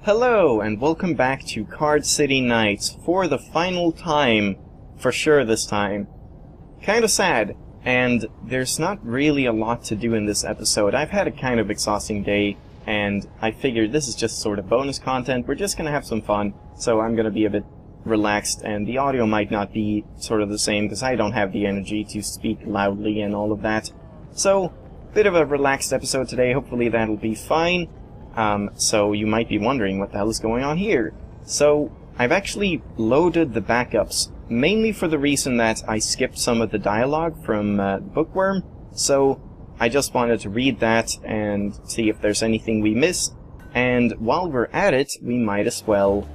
Hello, and welcome back to Card City Nights for the final time. For sure this time. Kinda sad, and there's not really a lot to do in this episode. I've had a kind of exhausting day, and I figured this is just sort of bonus content. We're just gonna have some fun, so I'm gonna be a bit relaxed, and the audio might not be sort of the same, because I don't have the energy to speak loudly and all of that. So, bit of a relaxed episode today. Hopefully that'll be fine. So you might be wondering what the hell is going on here. So, I've actually loaded the backups, mainly for the reason that I skipped some of the dialogue from Bookworm, so I just wanted to read that and see if there's anything we missed, and while we're at it, we might as well...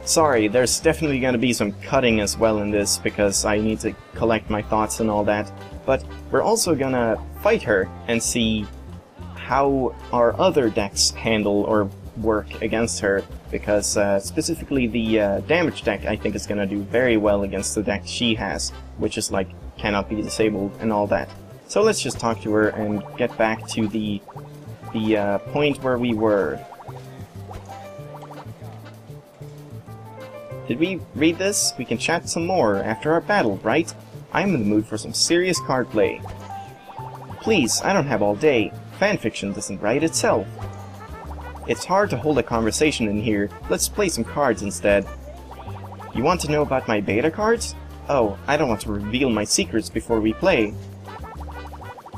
Sorry, there's definitely gonna be some cutting as well in this, because I need to collect my thoughts and all that, but we're also gonna fight her and see how our other decks handle or work against her, because specifically the damage deck I think is going to do very well against the deck she has, which is like cannot be disabled and all that. So let's just talk to her and get back to the point where we were. Did we read this? We can chat some more after our battle, right? I'm in the mood for some serious card play. Please, I don't have all day. Fanfiction doesn't write itself. It's hard to hold a conversation in here. Let's play some cards instead. You want to know about my beta cards? Oh, I don't want to reveal my secrets before we play.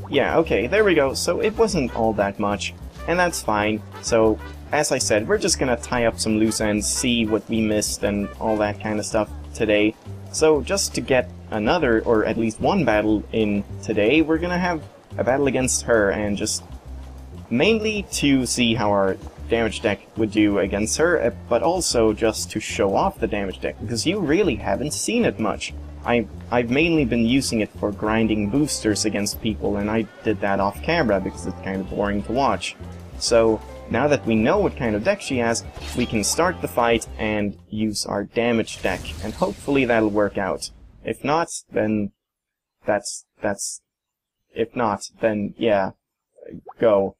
Yeah, okay, there we go. So it wasn't all that much, and that's fine. So, as I said, we're just gonna tie up some loose ends, see what we missed and all that kind of stuff today. So just to get another, or at least one battle in today, we're gonna have a battle against her, and just mainly to see how our damage deck would do against her, but also just to show off the damage deck, because you really haven't seen it much. I've mainly been using it for grinding boosters against people, and I did that off camera because it's kind of boring to watch. So now that we know what kind of deck she has, we can start the fight and use our damage deck, and hopefully that'll work out. If not, then if not, then yeah, go.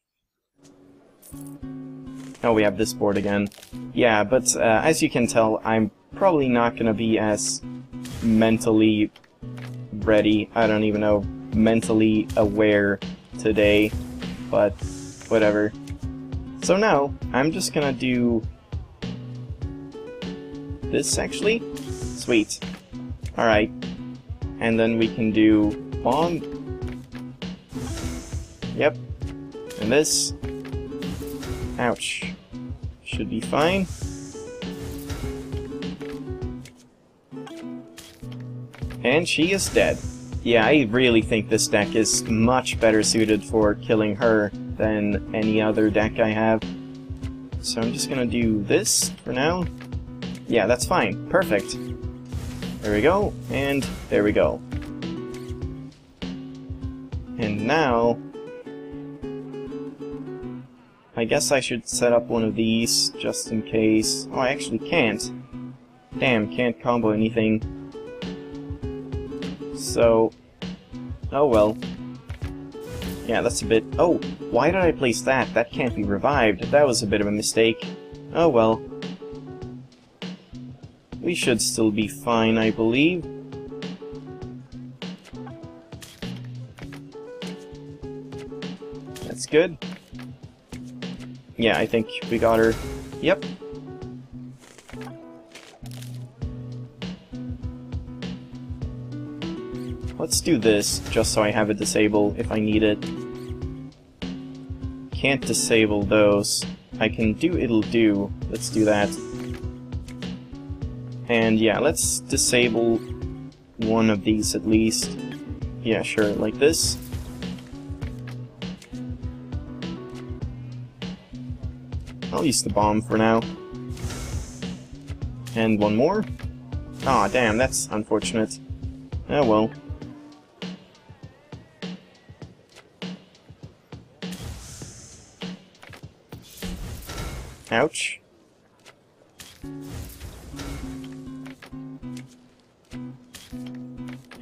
Oh, we have this board again. Yeah, but as you can tell, I'm probably not gonna be as mentally ready, I don't even know, mentally aware today, but whatever. So now, I'm just gonna do this, actually. Sweet. Alright. And then we can do bomb. Yep. And this. Ouch. Should be fine. And she is dead. Yeah, I really think this deck is much better suited for killing her than any other deck I have. So I'm just gonna do this for now. Yeah, that's fine. Perfect. There we go. And there we go. And now... I guess I should set up one of these, just in case... Oh, I actually can't. Damn, can't combo anything. So... Oh well. Yeah, that's a bit... Oh, why did I place that? That can't be revived. That was a bit of a mistake. Oh well. We should still be fine, I believe. That's good. Yeah, I think we got her. Yep. Let's do this, just so I have it disabled if I need it. Can't disable those. I can do it'll do. Let's do that. And yeah, let's disable one of these at least. Yeah, sure, like this. I'll use the bomb for now. And one more. Aw, damn, that's unfortunate. Oh well. Ouch.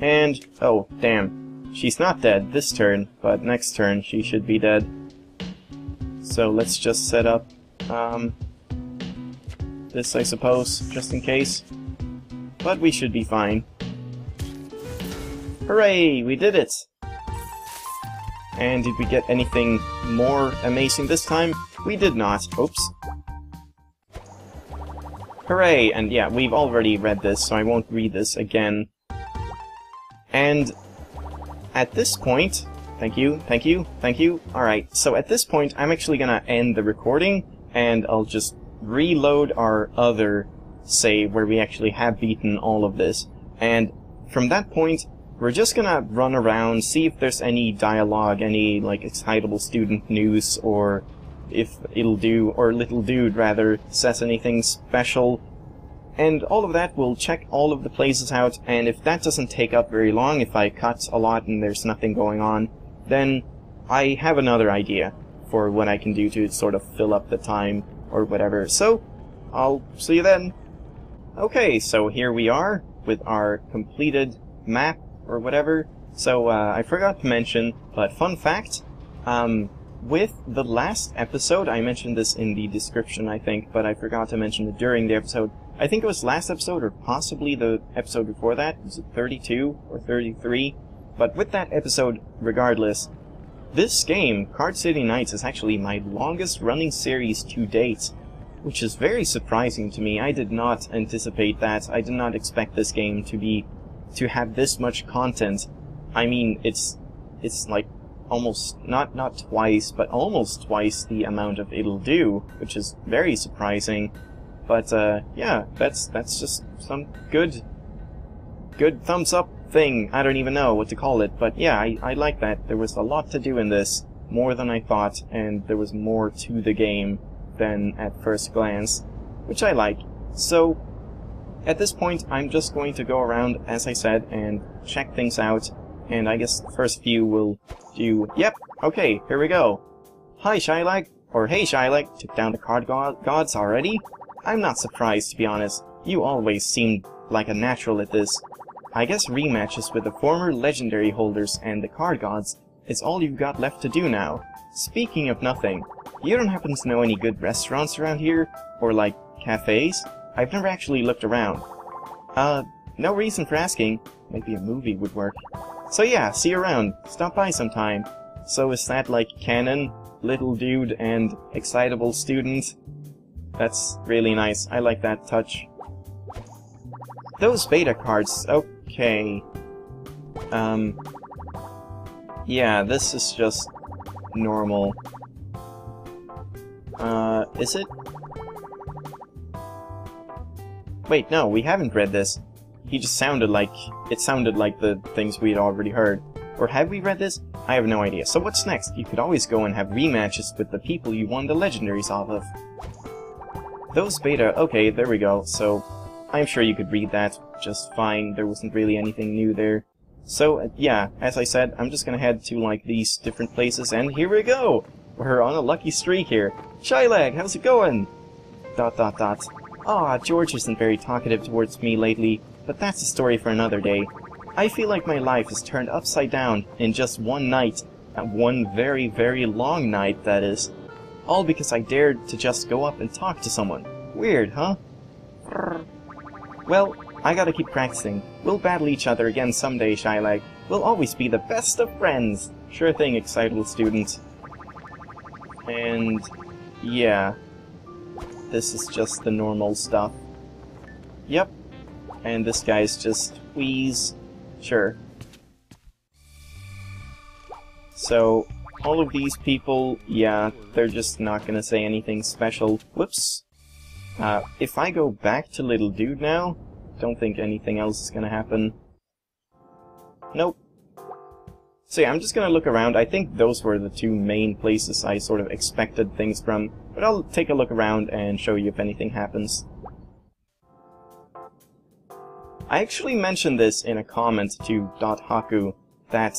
And, oh, damn. She's not dead this turn, but next turn she should be dead. So let's just set up this, I suppose, just in case. But we should be fine. Hooray! We did it! And did we get anything more amazing this time? We did not. Oops. Hooray! And yeah, we've already read this, so I won't read this again. And at this point... Thank you, thank you, thank you. Alright, so at this point, I'm actually gonna end the recording, and I'll just reload our other save where we actually have beaten all of this. And from that point, we're just gonna run around, see if there's any dialogue, any, like, excitable student news, or if Little Dude, rather, says anything special. And all of that, we'll check all of the places out, and if that doesn't take up very long, if I cut a lot and there's nothing going on, then I have another idea for what I can do to sort of fill up the time, or whatever. So, I'll see you then. Okay, so here we are, with our completed map, or whatever. So, I forgot to mention, but fun fact, with the last episode, I mentioned this in the description, I think, but I forgot to mention it during the episode. I think it was last episode, or possibly the episode before that. Was it 32 or 33? But with that episode, regardless, this game, Card City Nights, is actually my longest running series to date, which is very surprising to me. I did not anticipate that. I did not expect this game to have this much content. I mean, it's like almost, not twice, but almost twice the amount of It'll Do, which is very surprising. But, yeah, that's just some good thumbs up thing. I don't even know what to call it, but yeah, I like that. There was a lot to do in this, more than I thought, and there was more to the game than at first glance, which I like. So, at this point, I'm just going to go around, as I said, and check things out, and I guess the first few will do... Yep, okay, here we go. Hi, Shylag, or hey, Shylag, took down the card gods already? I'm not surprised, to be honest. You always seemed like a natural at this. I guess rematches with the former legendary holders and the card gods is all you've got left to do now. Speaking of nothing, you don't happen to know any good restaurants around here? Or like, cafes? I've never actually looked around. No reason for asking. Maybe a movie would work. So yeah, see you around. Stop by sometime. So is that like canon, Little Dude, and excitable student? That's really nice. I like that touch. Those beta cards, okay. Yeah, this is just normal. Is it? Wait, no, we haven't read this. It sounded like the things we had already heard. Or have we read this? I have no idea. So what's next? You could always go and have rematches with the people you won the legendaries off of. Those beta, okay, there we go. So, I'm sure you could read that just fine. There wasn't really anything new there. So, yeah, as I said, I'm just gonna head to, like, these different places, and here we go! We're on a lucky streak here. Shylag, how's it going? ... Aw, George isn't very talkative towards me lately, but that's a story for another day. I feel like my life is turned upside down in just one night. One very, very long night, that is. All because I dared to just go up and talk to someone. Weird, huh? Well, I gotta keep practicing. We'll battle each other again someday, Shylag. We'll always be the best of friends. Sure thing, excitable student. And... yeah. This is just the normal stuff. Yep. And this guy's just Wheeze. Sure. So, all of these people, yeah, they're just not gonna say anything special. Whoops. If I go back to Little Dude now, don't think anything else is gonna happen. Nope. So yeah, I'm just gonna look around. I think those were the two main places I sort of expected things from, but I'll take a look around and show you if anything happens. I actually mentioned this in a comment to .haku, that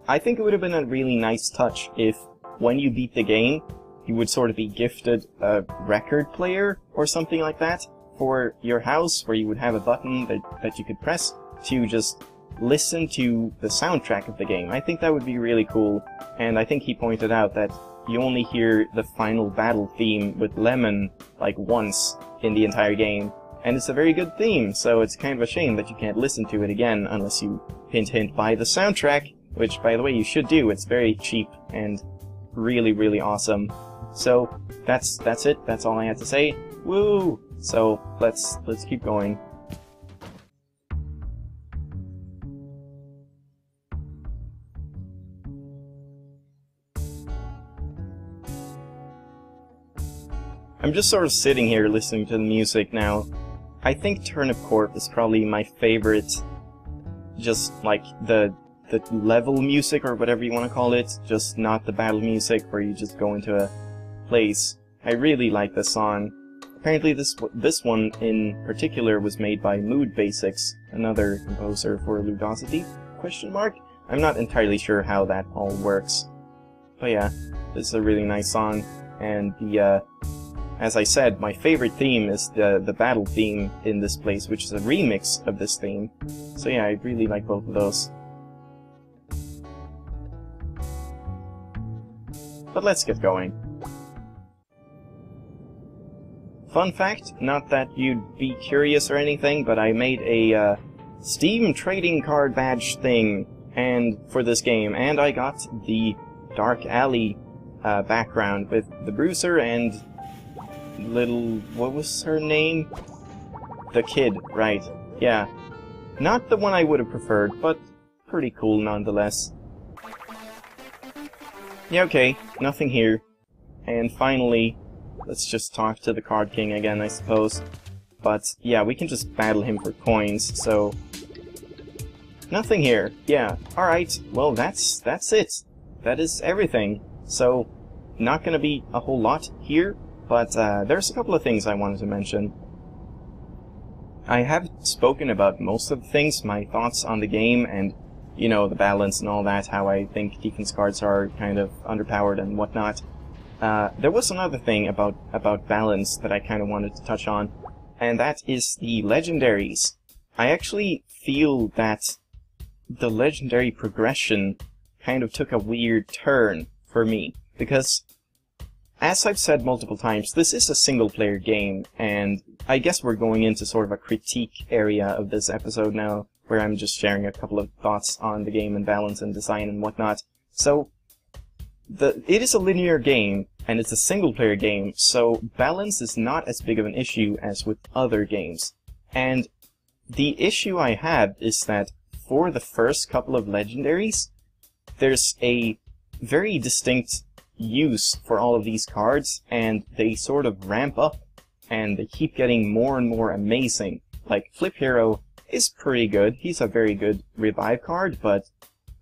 I think it would have been a really nice touch if, when you beat the game, you would sort of be gifted a record player or something like that for your house, where you would have a button that you could press to just listen to the soundtrack of the game. I think that would be really cool, and I think he pointed out that you only hear the final battle theme with Lemon, like, once in the entire game. And it's a very good theme, so it's kind of a shame that you can't listen to it again unless you, hint hint, buy the soundtrack, which, by the way, you should do. It's very cheap and really, really awesome. So, that's it. That's all I had to say. Woo! So, let's keep going. I'm just sort of sitting here listening to the music now. I think Turnip Corp is probably my favorite, just like the level music or whatever you want to call it, just not the battle music where you just go into a place. I really like this song. Apparently this one in particular was made by Mood Basics, another composer for Ludosity? ? I'm not entirely sure how that all works. But yeah, this is a really nice song, and as I said, my favorite theme is the battle theme in this place, which is a remix of this theme. So yeah, I really like both of those. But let's get going. Fun fact, not that you'd be curious or anything, but I made a Steam trading card badge thing for this game, and I got the Dark Alley background with the Bruiser and little... what was her name? The Kid, right. Yeah. Not the one I would have preferred, but pretty cool nonetheless. Yeah, okay, nothing here. And finally, let's just talk to the Card King again, I suppose. But yeah, we can just battle him for coins, so... nothing here. Yeah, alright, well that's it. That is everything. So, not gonna be a whole lot here, but there's a couple of things I wanted to mention. I have spoken about most of the things, my thoughts on the game, and, you know, the balance and all that, how I think defense cards are kind of underpowered and whatnot. There was another thing about balance that I kind of wanted to touch on, and that is the legendaries. I actually feel that the legendary progression kind of took a weird turn for me, because, as I've said multiple times, this is a single-player game, and I guess we're going into sort of a critique area of this episode now, where I'm just sharing a couple of thoughts on the game and balance and design and whatnot. So, it is a linear game, and it's a single-player game, so balance is not as big of an issue as with other games. And the issue I have is that for the first couple of legendaries, there's a very distinct use for all of these cards, and they sort of ramp up, and they keep getting more and more amazing. Like, Flip Hero is pretty good. He's a very good revive card, but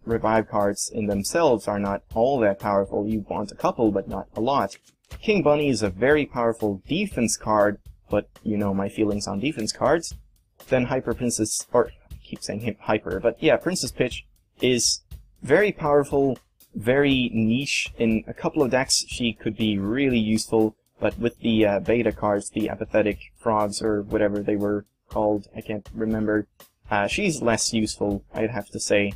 revive cards in themselves are not all that powerful. You want a couple, but not a lot. King Bunny is a very powerful defense card, but you know my feelings on defense cards. Then Hyper Princess, or I keep saying him Hyper, but yeah, Princess Peach is very powerful, very niche. In a couple of decks she could be really useful, but with the beta cards, the apathetic frogs or whatever they were called, I can't remember, she's less useful, I'd have to say.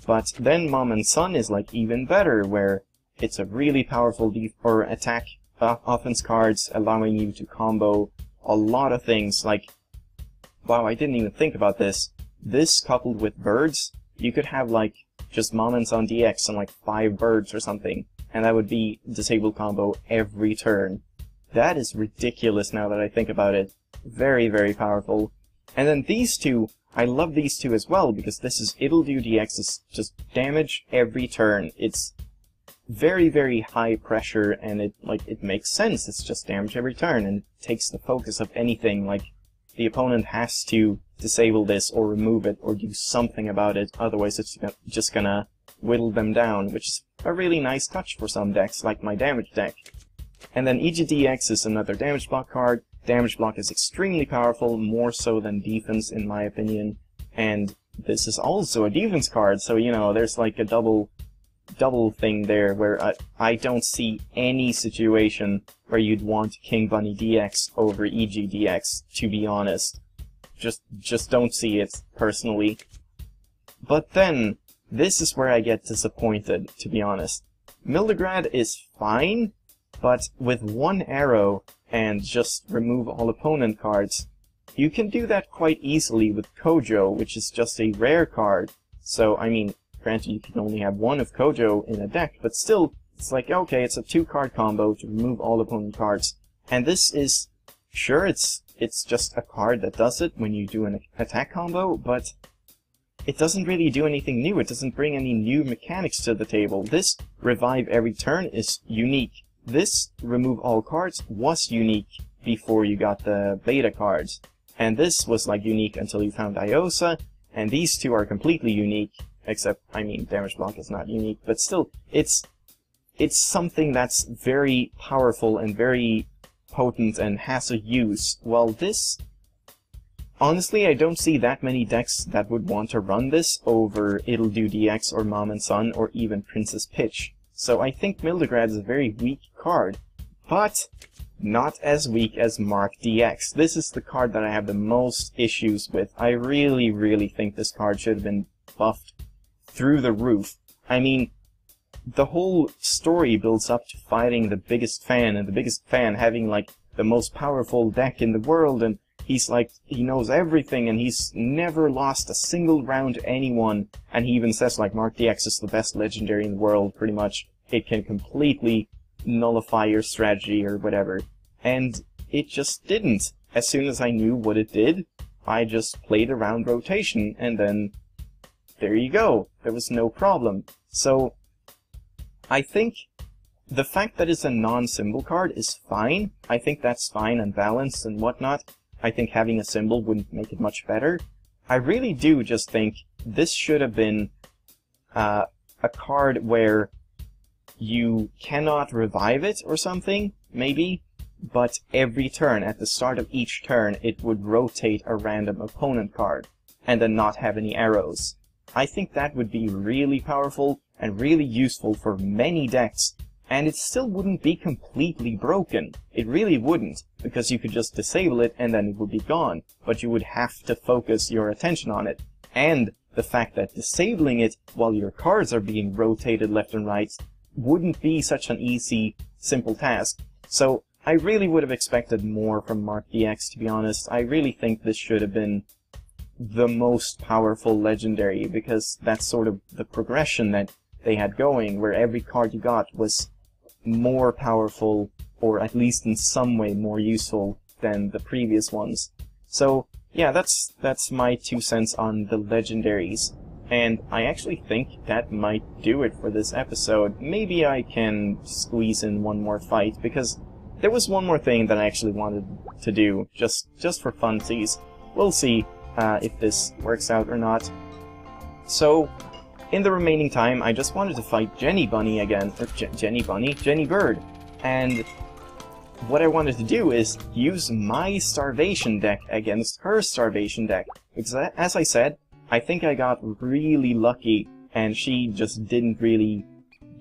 But then Mom and Son is like even better, where it's a really powerful attack offense cards, allowing you to combo a lot of things. Like, wow, I didn't even think about this. This coupled with birds, you could have like just Mom and Son DX and like 5 birds or something, and that would be disable combo every turn. That is ridiculous now that I think about it. Very, very powerful. And then these two, I love these two as well, because this is it'll do DX is just damage every turn. It's very, very high pressure, and it makes sense. It's just damage every turn, and it takes the focus of anything. Like, the opponent has to disable this or remove it or do something about it, otherwise it's just gonna whittle them down, which is a really nice touch for some decks, like my damage deck. And then EGDX is another damage block card. Damage block is extremely powerful, more so than defense in my opinion, and this is also a defense card, so you know, there's like a double thing there, where I don't see any situation where you'd want King Bunny DX over EGDX, to be honest. Just don't see it, personally. But then, this is where I get disappointed, to be honest. Mildegrad is fine, but with one arrow and just remove all opponent cards, you can do that quite easily with Kojo, which is just a rare card. So, I mean, granted you can only have one of Kojo in a deck, but still, it's like, okay, it's a 2-card combo to remove all opponent cards. And this is, sure, it's just a card that does it when you do an attack combo, but it doesn't really do anything new. It doesn't bring any new mechanics to the table. This revive every turn is unique. This remove all cards was unique before you got the beta cards. And this was like unique until you found Iosa, and these two are completely unique, except, I mean, damage block is not unique, but still, it's something that's very powerful and very potent and has a use. Well, this, honestly, I don't see that many decks that would want to run this over It'll Do DX or Mom and Son or even Princess Pitch. So I think Mildegrad is a very weak card, but not as weak as Mark DX. This is the card that I have the most issues with. I really, really think this card should have been buffed through the roof. I mean, the whole story builds up to fighting the biggest fan, and the biggest fan having, like, the most powerful deck in the world, and he's like, he knows everything, and he's never lost a single round to anyone, and he even says, like, Mark DX is the best legendary in the world, pretty much. It can completely nullify your strategy or whatever. And it just didn't. As soon as I knew what it did, I just played around rotation, and then there you go. There was no problem. So, I think the fact that it's a non-symbol card is fine. I think that's fine and balanced and whatnot. I think having a symbol wouldn't make it much better. I really do just think this should have been a card where you cannot revive it or something, maybe, but every turn, at the start of each turn, it would rotate a random opponent card, and then not have any arrows. I think that would be really powerful and really useful for many decks, and it still wouldn't be completely broken. It really wouldn't, because you could just disable it and then it would be gone, but you would have to focus your attention on it. And the fact that disabling it while your cards are being rotated left and right wouldn't be such an easy, simple task. So I really would have expected more from Mark DX, to be honest. I really think this should have been the most powerful legendary, because that's sort of the progression that they had going, where every card you got was more powerful, or at least in some way more useful than the previous ones. So, yeah, that's my 2 cents on the legendaries. And I actually think that might do it for this episode. Maybe I can squeeze in one more fight, because there was one more thing that I actually wanted to do, just for funsies. We'll see if this works out or not. So, in the remaining time, I just wanted to fight Jenny Bunny again, or Jenny Bird. And what I wanted to do is use my Starvation deck against her Starvation deck. Because as I said, I think I got really lucky, and she just didn't really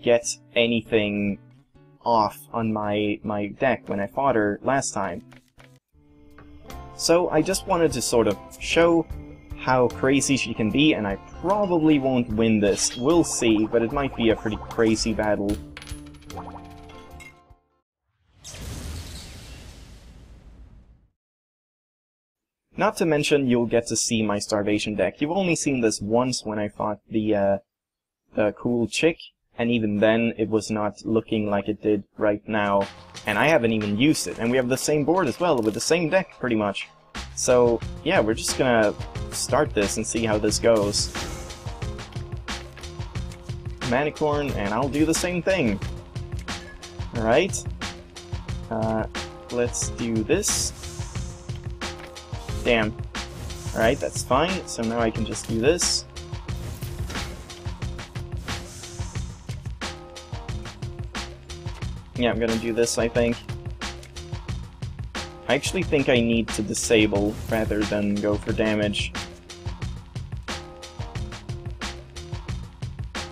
get anything off on my deck when I fought her last time. So I just wanted to sort of show how crazy she can be, and I probably won't win this. We'll see, but it might be a pretty crazy battle. Not to mention, you'll get to see my Starvation deck. You've only seen this once when I fought the cool chick, and even then it was not looking like it did right now. And I haven't even used it, and we have the same board as well, with the same deck, pretty much. So, yeah, we're just gonna start this and see how this goes. Manicorn, and I'll do the same thing. Alright. Let's do this. Damn. Alright, that's fine. So now I can just do this. Yeah, I'm gonna do this, I think. I actually think I need to disable rather than go for damage.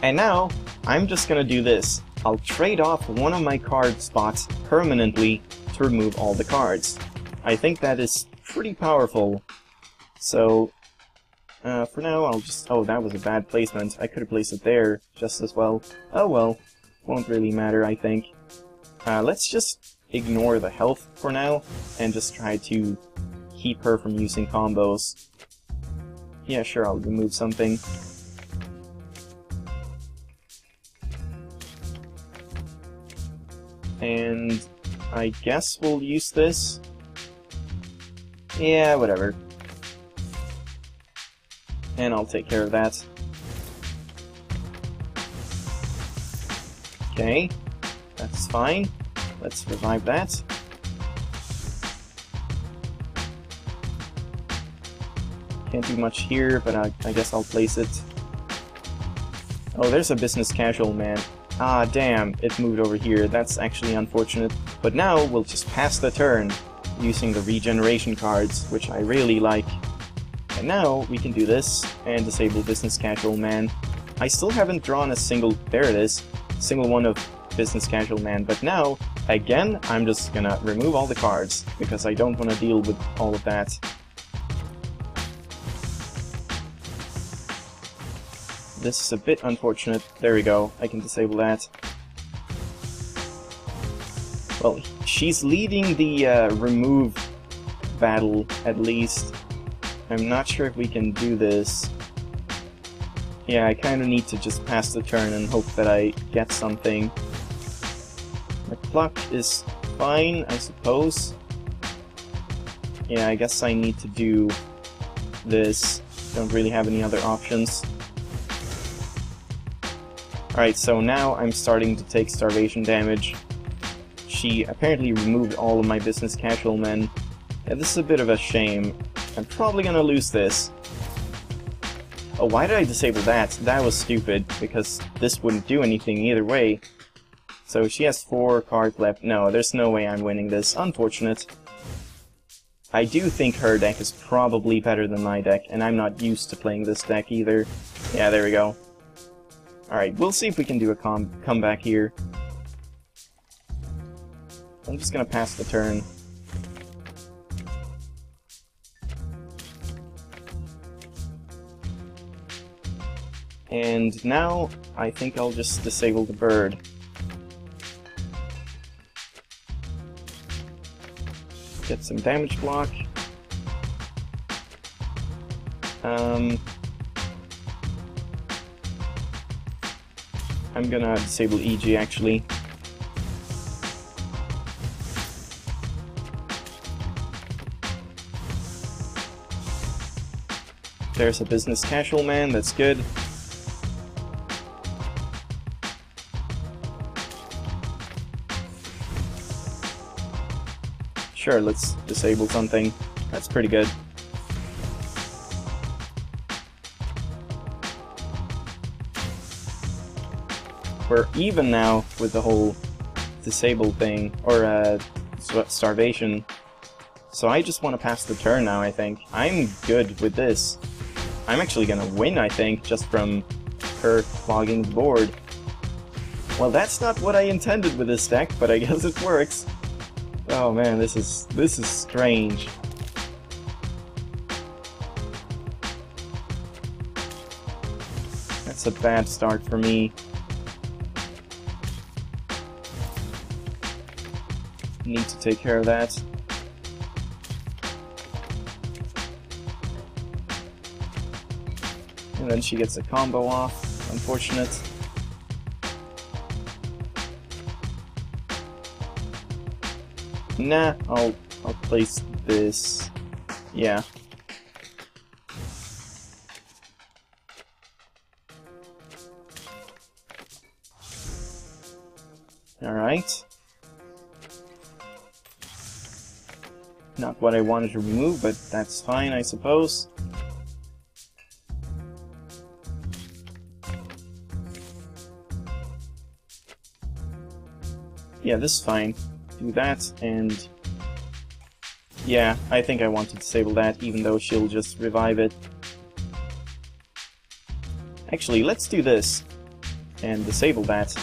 And now, I'm just gonna do this. I'll trade off one of my card spots permanently to remove all the cards. I think that is pretty powerful. So, for now, I'll just... Oh, that was a bad placement. I could have placed it there just as well. Oh well. Won't really matter, I think. Let's just ignore the health for now, and just try to keep her from using combos. Yeah, sure, I'll remove something. And I guess we'll use this. Yeah, whatever. And I'll take care of that. Okay, that's fine. Let's revive that. Can't do much here, but I guess I'll place it. Oh, there's a business casual man. Ah, damn, it moved over here. That's actually unfortunate. But now we'll just pass the turn using the regeneration cards, which I really like. And now we can do this and disable business casual man. I still haven't drawn a single, there it is, single one of business casual man, but now, again, I'm just gonna remove all the cards, because I don't want to deal with all of that. This is a bit unfortunate. There we go, I can disable that. Well, she's leading the remove battle, at least. I'm not sure if we can do this. Yeah, I kind of need to just pass the turn and hope that I get something. The clock is fine, I suppose. Yeah, I guess I need to do this. Don't really have any other options. Alright, so now I'm starting to take starvation damage. She apparently removed all of my business casual men. Yeah, this is a bit of a shame. I'm probably gonna lose this. Oh, why did I disable that? That was stupid, because this wouldn't do anything either way. So she has 4 cards left. No, there's no way I'm winning this. Unfortunate. I do think her deck is probably better than my deck, and I'm not used to playing this deck either. Yeah, there we go. Alright, we'll see if we can do a comeback here. I'm just gonna pass the turn. And now, I think I'll just disable the bird. Get some damage block. I'm gonna disable EG actually. There's a business casual man, that's good. Sure, let's disable something. That's pretty good. We're even now with the whole disable thing, or starvation. So I just want to pass the turn now, I think. I'm good with this. I'm actually gonna win, I think, just from her clogging the board. Well, that's not what I intended with this deck, but I guess it works. Oh man, this is strange. That's a bad start for me. Need to take care of that. And then she gets a combo off. Unfortunate. Nah, I'll place this. Yeah. Alright. Not what I wanted to remove, but that's fine, I suppose. Yeah, this is fine. Do that, and... yeah, I think I want to disable that, even though she'll just revive it. Actually, let's do this, and disable that.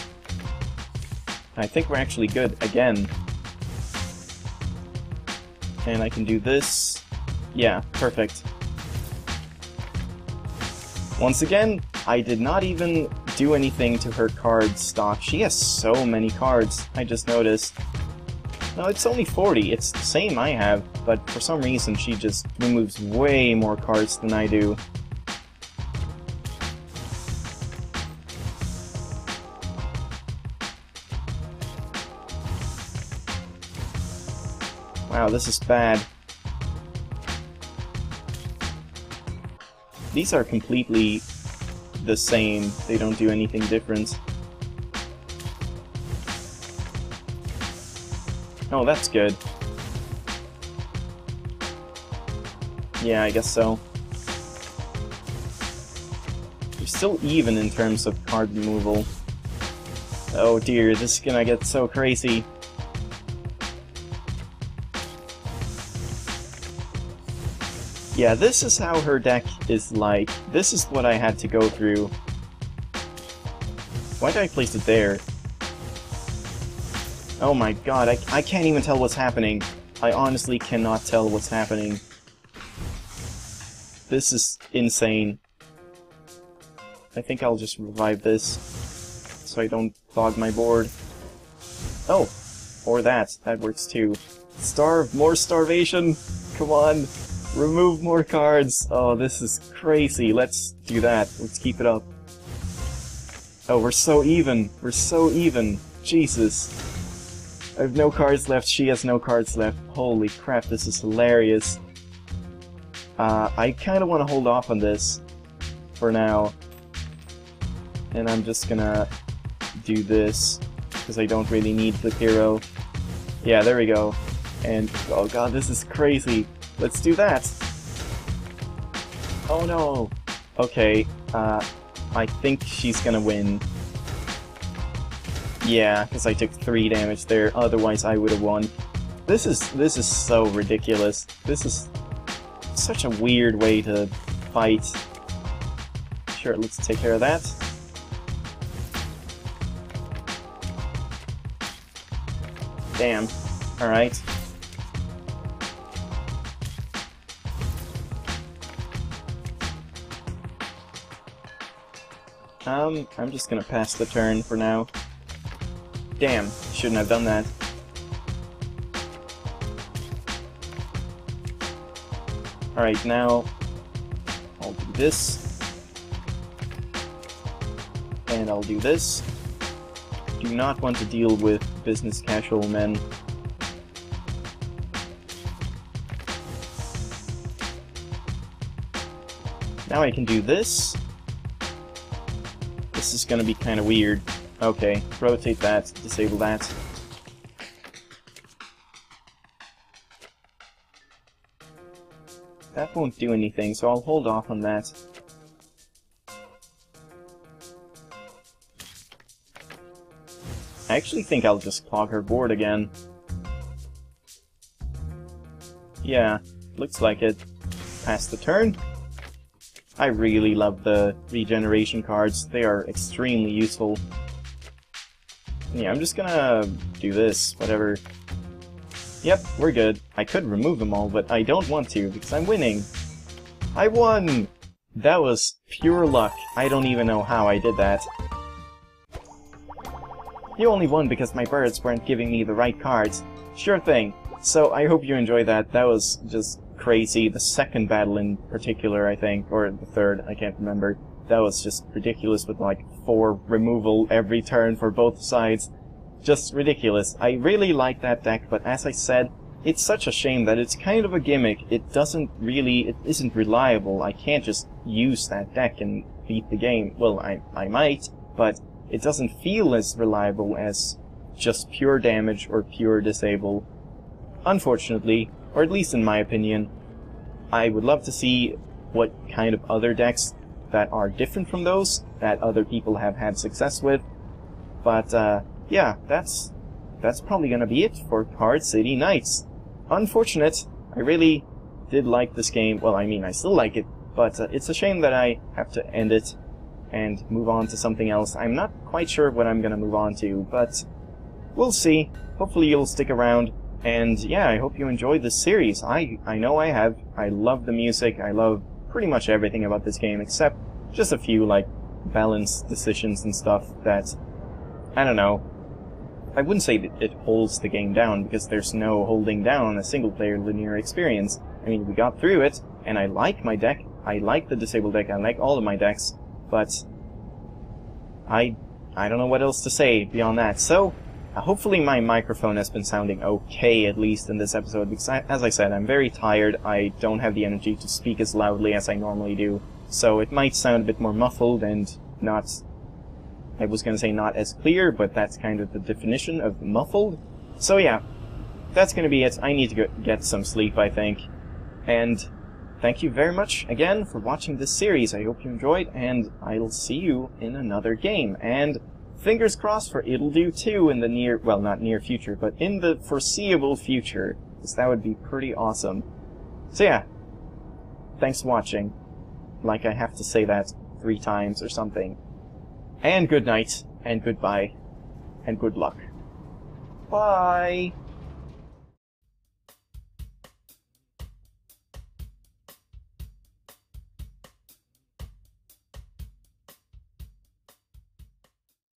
I think we're actually good again. And I can do this. Yeah, perfect. Once again, I did not even do anything to her card stock. She has so many cards, I just noticed. No, it's only 40. It's the same I have, but for some reason she just removes way more cards than I do. Wow, this is bad. These are completely the same. They don't do anything different. Oh, that's good. Yeah, I guess so. You're still even in terms of card removal. Oh dear, this is gonna get so crazy. Yeah, this is how her deck is like. This is what I had to go through. Why did I place it there? Oh my god, I can't even tell what's happening. I honestly cannot tell what's happening. This is insane. I think I'll just revive this, so I don't fog my board. Oh! Or that. That works too. Starve! More starvation! Come on! Remove more cards! Oh, this is crazy. Let's do that. Let's keep it up. Oh, we're so even. We're so even. Jesus. I have no cards left. She has no cards left. Holy crap, this is hilarious. I kind of want to hold off on this for now. And I'm just gonna do this, because I don't really need the hero. Yeah, there we go. And, oh god, this is crazy. Let's do that! Oh no! Okay, I think she's gonna win. Yeah, because I took 3 damage there, otherwise I would have won. This is so ridiculous. This is such a weird way to fight. Sure, let's take care of that. Damn. Alright. I'm just gonna pass the turn for now. Damn, shouldn't have done that. Alright, now I'll do this. And I'll do this. Do not want to deal with business casual men. Now I can do this. This is gonna be kind of weird. Okay, rotate that, disable that. That won't do anything, so I'll hold off on that. I actually think I'll just clog her board again. Yeah, looks like it. Pass the turn. I really love the regeneration cards. They are extremely useful. Yeah, I'm just gonna do this, whatever. Yep, we're good. I could remove them all, but I don't want to, because I'm winning. I won! That was pure luck. I don't even know how I did that. You only won because my birds weren't giving me the right cards. Sure thing. So, I hope you enjoyed that. That was just crazy. The second battle in particular, I think, or the third, I can't remember. That was just ridiculous with like 4 removal every turn for both sides. Just ridiculous. I really like that deck, but as I said, it's such a shame that it's kind of a gimmick. It isn't reliable. I can't just use that deck and beat the game. Well, I might, but it doesn't feel as reliable as just pure damage or pure disable. Unfortunately, or at least in my opinion. I would love to see what kind of other decks that are different from those, that other people have had success with. But, yeah, that's probably gonna be it for Card City Knights. Unfortunate. I really did like this game. Well, I mean, I still like it, but it's a shame that I have to end it and move on to something else. I'm not quite sure what I'm gonna move on to, but we'll see. Hopefully you'll stick around. And yeah, I hope you enjoyed this series. I know I have. I love the music. I love pretty much everything about this game, except just a few, like balance decisions and stuff that, I don't know, I wouldn't say that it holds the game down, because there's no holding down a single-player linear experience. I mean, we got through it, and I like my deck, I like the disabled deck, I like all of my decks, but I don't know what else to say beyond that. So, hopefully my microphone has been sounding okay, at least in this episode, because as I said, I'm very tired, I don't have the energy to speak as loudly as I normally do, so it might sound a bit more muffled and not... I was gonna say not as clear, but that's kind of the definition of muffled. So yeah, that's gonna be it. I need to get some sleep, I think. And thank you very much again for watching this series. I hope you enjoyed, and I'll see you in another game. And fingers crossed for It'll Do 2 in the near, well, not near future, but in the foreseeable future, because that would be pretty awesome. So yeah, thanks for watching. Like I have to say that 3 times or something. And good night, and goodbye, and good luck. Bye!